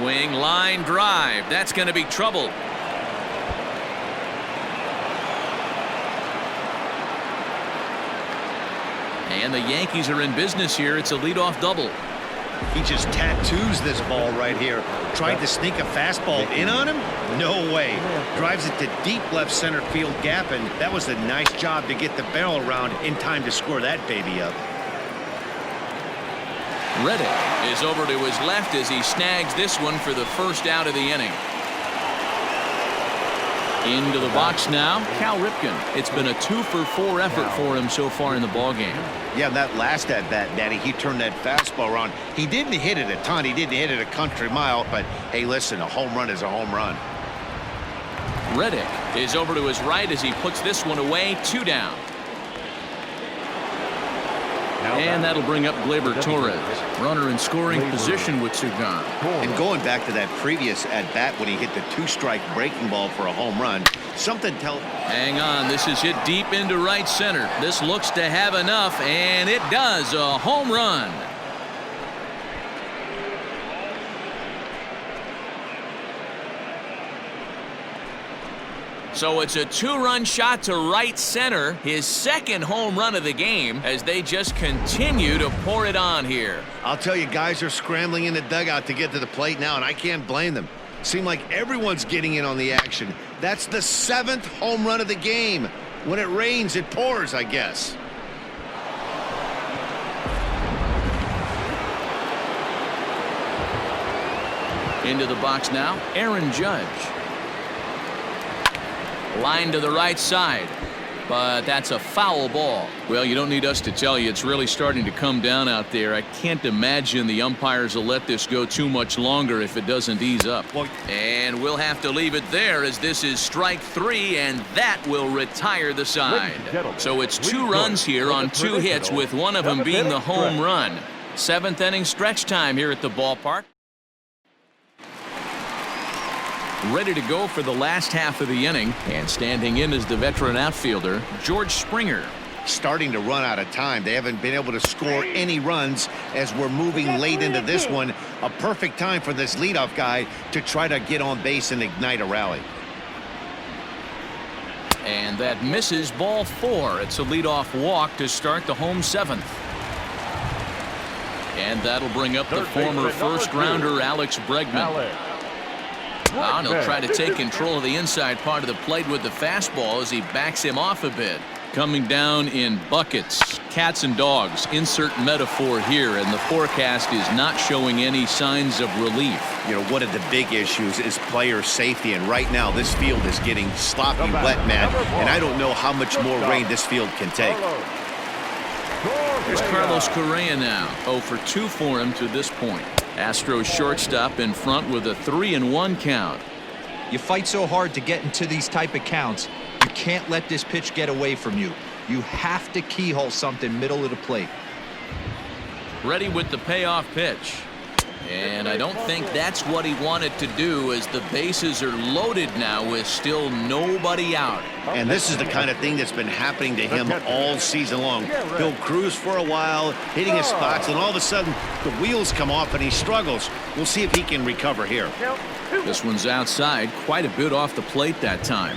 Swing, line drive. That's going to be trouble. And the Yankees are in business here. It's a leadoff double. He just tattoos this ball right here. Tried to sneak a fastball in on him? No way. Drives it to deep left center field gap, and that was a nice job to get the barrel around in time to score that baby up. Reddick is over to his left as he snags this one for the first out of the inning. Into the box now, Cal Ripken. It's been a 2-for-4 effort for him so far in the ballgame. Yeah, that last at-bat, Daddy, he turned that fastball around. He didn't hit it a ton. He didn't hit it a country mile. But, hey, listen, a home run is a home run. Reddick is over to his right as he puts this one away. 2 down. And that'll bring up Gleyber Torres. Runner in scoring position with 2 gone. And going back to that previous at-bat when he hit the 2-strike breaking ball for a home run, something tells... Hang on, this is hit deep into right center. This looks to have enough, and it does. A home run. So it's a 2-run shot to right center, his second home run of the game, as they just continue to pour it on here. I'll tell you, guys are scrambling in the dugout to get to the plate now, and I can't blame them. Seems like everyone's getting in on the action. That's the 7th home run of the game. When it rains, it pours, I guess. Into the box now, Aaron Judge. Line to the right side, but that's a foul ball. Well, you don't need us to tell you, it's really starting to come down out there. I can't imagine the umpires will let this go too much longer if it doesn't ease up. And we'll have to leave it there, as this is strike 3, and that will retire the side. So it's 2 runs here on 2 hits, with one of them being the home run. 7th inning stretch time here at the ballpark. Ready to go for the last half of the inning, and standing in as the veteran outfielder, George Springer. Starting to run out of time. They haven't been able to score any runs as we're moving late into this one. A perfect time for this leadoff guy to try to get on base and ignite a rally. And that misses, ball 4. It's a leadoff walk to start the home 7th. And that'll bring up the former first-rounder Alex Bregman. And he'll try to take control of the inside part of the plate with the fastball as he backs him off a bit. Coming down in buckets, cats and dogs, insert metaphor here, and the forecast is not showing any signs of relief. You know, one of the big issues is player safety, and right now this field is getting sloppy wet, man, and I don't know how much more rain this field can take. Here's Carlos Correa now. 0 for 2 for him to this point. Astros shortstop in front with a 3-1 count. You fight so hard to get into these type of counts. You can't let this pitch get away from you. You have to keyhole something middle of the plate. Ready with the payoff pitch. And I don't think that's what he wanted to do, as the bases are loaded now with still nobody out. And this is the kind of thing that's been happening to him all season long. He'll cruise for a while, hitting his spots, and all of a sudden the wheels come off and he struggles. We'll see if he can recover here. This one's outside, quite a bit off the plate that time.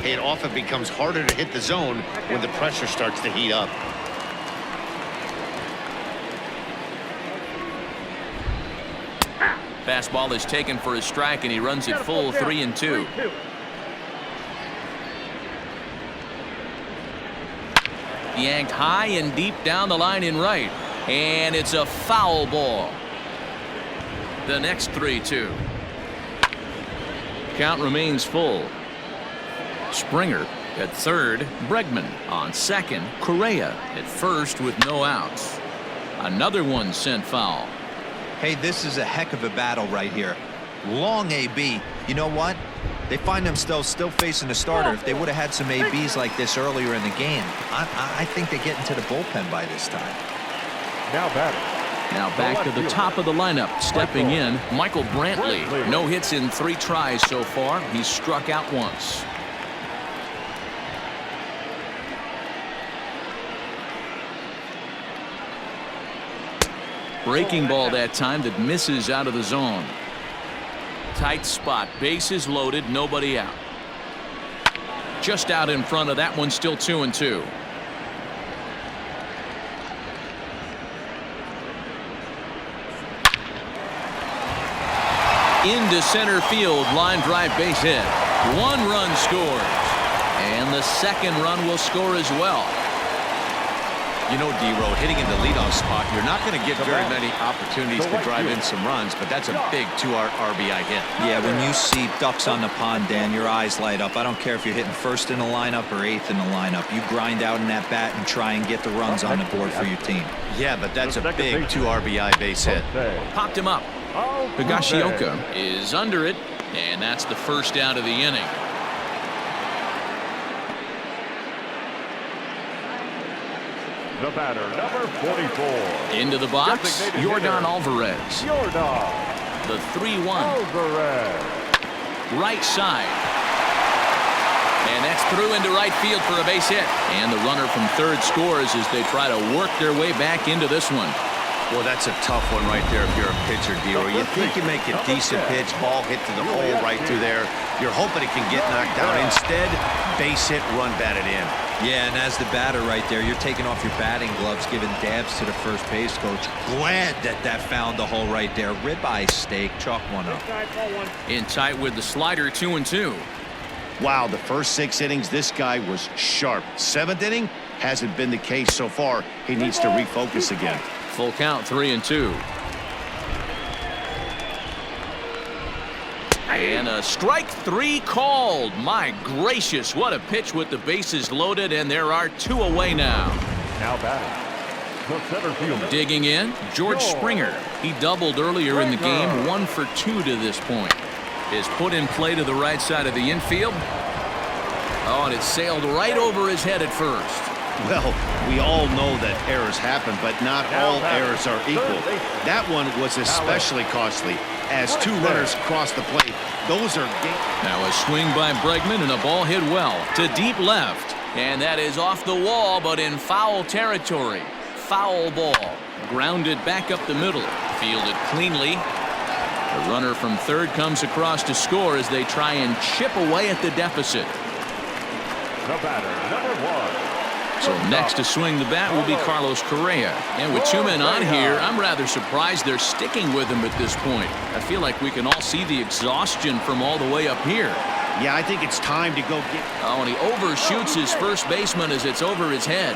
It often becomes harder to hit the zone when the pressure starts to heat up. Fastball is taken for a strike, and he runs it full. 3-2. Yanked high and deep down the line in right, and it's a foul ball. The next 3-2. Count remains full. Springer at third, Bregman on second, Correa at first with no outs. Another one sent foul. Hey, this is a heck of a battle right here. Long AB. You know what? They find themselves still facing the starter. If they would have had some ABs like this earlier in the game, I think they get into the bullpen by this time. Now batting. Now back to the top of the lineup. Stepping in, Michael Brantley. No hits in 3 tries so far. He's struck out once. Breaking ball that time that misses out of the zone. tight spot. Bases loaded, nobody out. Just out in front of that one, still 2-2. Into center field, line drive, base hit. 1 run scores, and the second run will score as well. You know, D-Row, hitting in the leadoff spot, you're not going to get very many opportunities to drive in some runs, but that's a big 2 RBI hit. Yeah, when you see ducks on the pond, Dan, your eyes light up. I don't care if you're hitting first in the lineup or 8th in the lineup. You grind out in that bat and try and get the runs on the board for your team. Yeah, but that's a big 2 RBI base hit. Popped him up. Higashioka is under it, and that's the first out of the inning. The batter, number 44. Into the box, Yordan Alvarez. The 3-1. Alvarez. Right side. And that's through into right field for a base hit. And the runner from third scores as they try to work their way back into this one. Well, that's a tough one right there if you're a pitcher, D-Row. You think you make a decent pitch, ball hit to the hole right through there. You're hoping it can get knocked down. Instead, base hit, run batted in. Yeah, and as the batter right there, you're taking off your batting gloves, giving dabs to the first base coach. Glad that found the hole right there. Ribeye steak, chalk one up. In tight with the slider, 2-2. Wow, the first 6 innings, this guy was sharp. 7th inning, hasn't been the case so far. He needs to refocus again. Full count, 3-2. And a strike 3 called. My gracious, what a pitch with the bases loaded, and there are 2 away now. Now batting, the center fielder. Digging in, George Springer. He doubled earlier in the game, 1 for 2 to this point. Is put in play to the right side of the infield. Oh, and it sailed right over his head at first. Well, we all know that errors happen, but not all errors are equal. That one was especially costly. As 2 runners cross the plate, those are... Now a swing by Bregman and a ball hit well to deep left. And that is off the wall, but in foul territory. Foul ball. Grounded back up the middle. Fielded cleanly. The runner from third comes across to score as they try and chip away at the deficit. The batter, number 1. So next to swing the bat will be Carlos Correa. And with 2 men on here, I'm rather surprised they're sticking with him at this point. I feel like we can all see the exhaustion from all the way up here. Yeah, I think it's time to go get... Oh, and he overshoots his first baseman as it's over his head.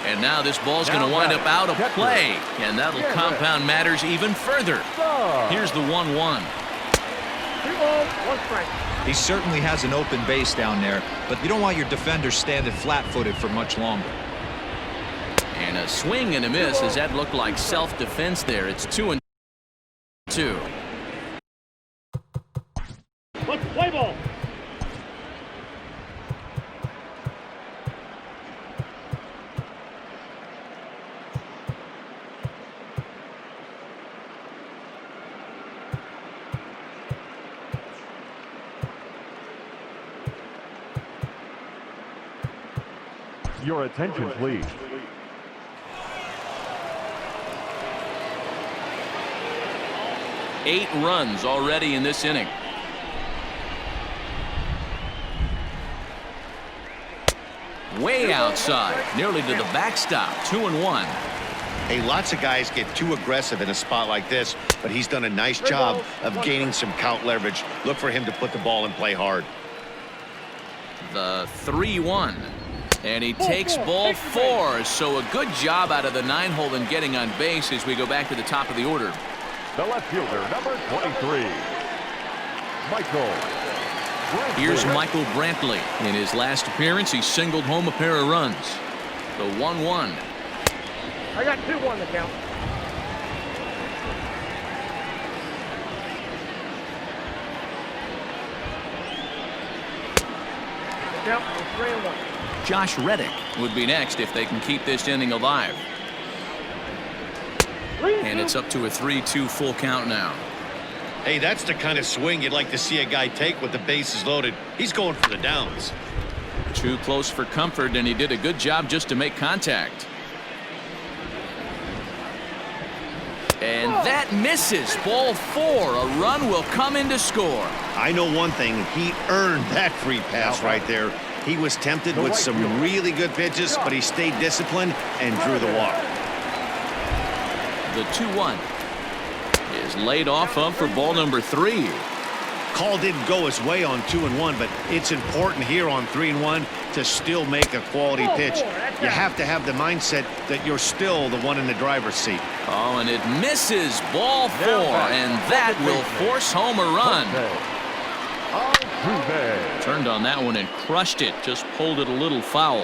And now this ball's going to wind up out of play. And that'll compound matters even further. Here's the 1-1. He certainly has an open base down there, but you don't want your defender standing flat-footed for much longer. And a swing and a miss as that looked like self-defense there. It's 2-2. Let's play ball. Your attention, please. Eight runs already in this inning. Way outside, nearly to the backstop. 2-1. Hey, lots of guys get too aggressive in a spot like this, but he's done a nice job of gaining some count leverage. Look for him to put the ball in play hard. The 3-1. And he takes ball 4. So a good job out of the 9-hole in getting on base as we go back to the top of the order. The left fielder, number 23, Michael. Here's Michael Brantley. In his last appearance, he singled home a pair of runs. The 1-1. I got 2-1 to count. Count 3-1. Josh Reddick would be next if they can keep this inning alive. And it's up to a 3-2 full count now. Hey, that's the kind of swing you'd like to see a guy take with the bases loaded. He's going for the downs. Too close for comfort, and he did a good job just to make contact. And that misses. Ball 4. A run will come in to score. I know one thing. He earned that free pass right there. He was tempted with some really good pitches, but he stayed disciplined and drew the walk. The 2-1 is laid off of for ball number 3. Call didn't go his way on 2-1, but it's important here on 3-1 to still make a quality pitch. You have to have the mindset that you're still the one in the driver's seat. Oh, and it misses. Ball 4, and that will force home a run. Turned on that one and crushed it. Just pulled it a little foul.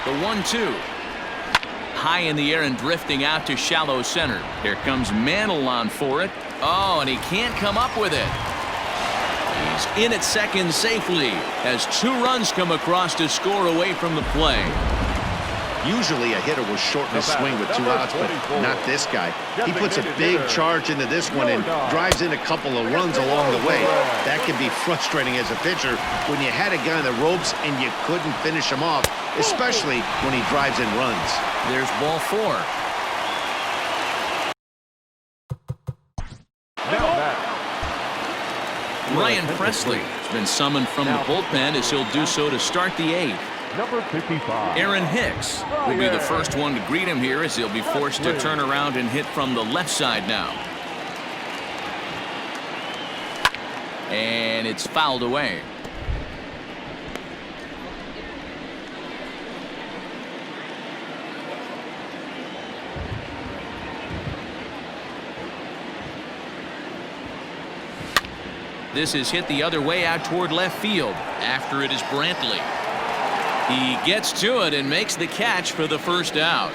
The 1-2. High in the air and drifting out to shallow center. Here comes Mantle on for it. Oh, and he can't come up with it. He's in at second safely as 2 runs come across to score away from the play. Usually a hitter will shorten his swing with 2 outs, but not this guy. He puts a big charge into this one and drives in a couple of runs along the way. That can be frustrating as a pitcher when you had a guy in the ropes and you couldn't finish him off, especially when he drives in runs. There's ball 4. Ryan Presley has been summoned from the bullpen as he'll do so to start the 8th. Number 55. Aaron Hicks will be the first one to greet him here as he'll be forced to turn around and hit from the left side now. And it's fouled away. This is hit the other way out toward left field. After it is Brantley. He gets to it and makes the catch for the first out.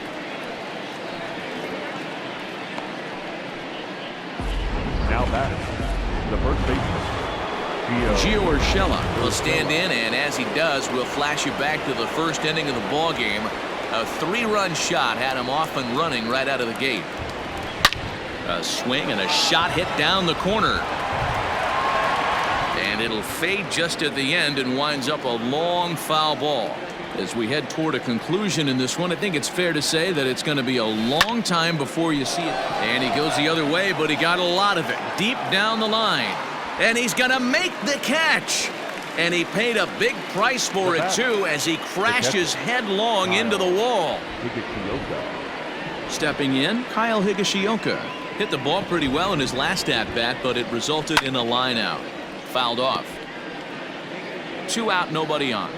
Now batting, the first baseman, Gio Urshela will stand in, and as he does, we'll flash you back to the first inning of the ball game. A 3-run shot had him off and running right out of the gate. A swing and a shot hit down the corner. And it'll fade just at the end and winds up a long foul ball. As we head toward a conclusion in this one, I think it's fair to say that it's going to be a long time before you see it. And he goes the other way, but he got a lot of it deep down the line. And he's going to make the catch. And he paid a big price for it, too, as he crashes headlong into the wall. Stepping in, Kyle Higashioka. Hit the ball pretty well in his last at-bat, but it resulted in a line out. Fouled off. 2 out, nobody on.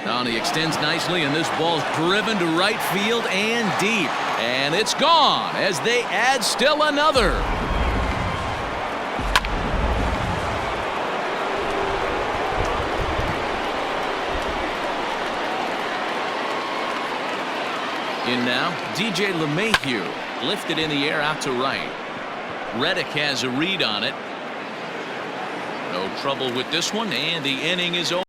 Now he extends nicely, and this ball's driven to right field and deep. And it's gone as they add still another. In now, DJ LeMahieu lifted in the air out to right. Reddick has a read on it. No trouble with this one, and the inning is over.